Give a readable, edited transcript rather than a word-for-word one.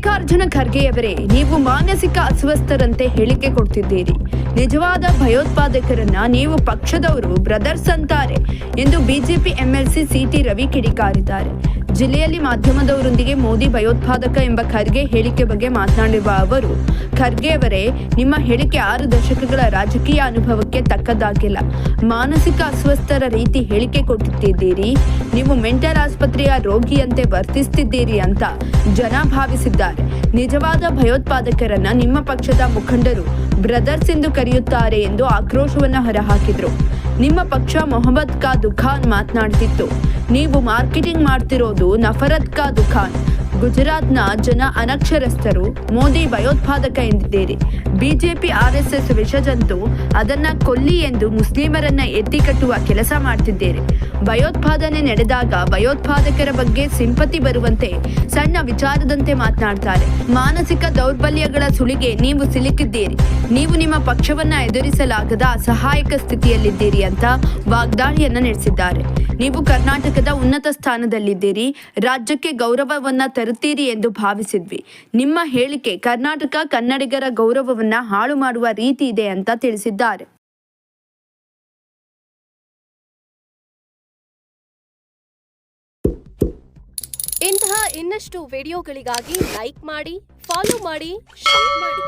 ಮಲ್ಲಿಕಾರ್ಜುನ ಖರ್ಗೆಯವರೇ, ನೀವು ಮಾನಸಿಕ ಅಸ್ವಸ್ಥರಂತೆ ಹೇಳಿಕೆ ಕೊಡ್ತಿದ್ದೀರಿ. ನಿಜವಾದ ಭಯೋತ್ಪಾದಕರನ್ನ ನೀವು ಪಕ್ಷದವರು ಬ್ರದರ್ಸ್ ಅಂತಾರೆ ಎಂದು ಬಿಜೆಪಿ ಎಂಎಲ್ಸಿ ಸಿಟಿ ರವಿ ಕಿಡಿಕಾರಿದ್ದಾರೆ. ಜಿಲ್ಲೆಯಲ್ಲಿ ಮಾಧ್ಯಮದವರೊಂದಿಗೆ ಮೋದಿ ಭಯೋತ್ಪಾದಕ ಎಂಬ ಖರ್ಗೆ ಹೇಳಿಕೆ ಬಗ್ಗೆ ಮಾತನಾಡಿರುವ ಅವರು, ಖರ್ಗೆ ಅವರೇ, ನಿಮ್ಮ ಹೇಳಿಕೆ 6 ದಶಕಗಳ ರಾಜಕೀಯ ಅನುಭವಕ್ಕೆ ತಕ್ಕದ್ದಾಗಿಲ್ಲ. ಮಾನಸಿಕ ಅಸ್ವಸ್ಥರ ರೀತಿ ಹೇಳಿಕೆ ಕೊಟ್ಟಿದ್ದೀರಿ. ನೀವು ಮೆಂಟಲ್ ಆಸ್ಪತ್ರೆಯ ರೋಗಿಯಂತೆ ವರ್ತಿಸುತ್ತಿದ್ದೀರಿ ಅಂತ ಜನ ಭಾವಿಸಿದ್ದಾರೆ. ನಿಜವಾದ ಭಯೋತ್ಪಾದಕರನ್ನ ನಿಮ್ಮ ಪಕ್ಷದ ಮುಖಂಡರು ಬ್ರದರ್ಸ್ ಎಂದು ಕರೆಯುತ್ತಾರೆ ಎಂದು ಆಕ್ರೋಶವನ್ನ ಹೊರಹಾಕಿದ್ರು. ನಿಮ್ಮ ಪಕ್ಷ ಮೊಹಮ್ಮದ್ ಕಾ ದುಖಾನ್ ಮಾತನಾಡ್ತಿತ್ತು. ನೀವು ಮಾರ್ಕೆಟಿಂಗ್ ಮಾಡ್ತಿರೋದು ನಫರತ್ ಕಾ ದುಖಾನ್. ಗುಜರಾತ್ನ ಜನ ಅನಕ್ಷರಸ್ಥರು, ಮೋದಿ ಭಯೋತ್ಪಾದಕ ಎಂದಿದ್ದೀರಿ. ಬಿಜೆಪಿ RSS ವಿಷಜಂತು, ಅದನ್ನ ಕೊಲ್ಲಿ ಎಂದು ಮುಸ್ಲಿಮರನ್ನ ಎತ್ತಿಕಟ್ಟುವ ಕೆಲಸ ಮಾಡ್ತಿದ್ದೀರಿ. ಭಯೋತ್ಪಾದನೆ ನಡೆದಾಗ ಭಯೋತ್ಪಾದಕರ ಬಗ್ಗೆ ಸಿಂಪತಿ ಬರುವಂತೆ ಸಣ್ಣ ವಿಚಾರದಂತೆ ಮಾತನಾಡ್ತಾರೆ. ಮಾನಸಿಕ ದೌರ್ಬಲ್ಯಗಳ ಸುಳಿಗೆ ನೀವು ಸಿಲುಕಿದ್ದೀರಿ. ನೀವು ನಿಮ್ಮ ಪಕ್ಷವನ್ನ ಎದುರಿಸಲಾಗದ ಅಸಹಾಯಕ ಸ್ಥಿತಿಯಲ್ಲಿದ್ದೀರಿ ಅಂತ ವಾಗ್ದಾಳಿಯನ್ನ ನಡೆಸಿದ್ದಾರೆ. ನೀವು ಕರ್ನಾಟಕದ ಉನ್ನತ ಸ್ಥಾನದಲ್ಲಿದ್ದೀರಿ, ರಾಜ್ಯಕ್ಕೆ ಗೌರವವನ್ನ ತರುತ್ತೀರಿ ಎಂದು ಭಾವಿಸಿದ್ವಿ. ನಿಮ್ಮ ಹೇಳಿಕೆ ಕರ್ನಾಟಕ ಕನ್ನಡಿಗರ ಗೌರವವನ್ನ ಹಾಳು ಮಾಡುವ ರೀತಿ ಇದೆ ಅಂತ ತಿಳಿಸಿದ್ದಾರೆ. ಇಂತಹ ಇನ್ನಷ್ಟು ವಿಡಿಯೋಗಳಿಗಾಗಿ ಲೈಕ್ ಮಾಡಿ, ಫಾಲೋ ಮಾಡಿ, ಶೇರ್ ಮಾಡಿ.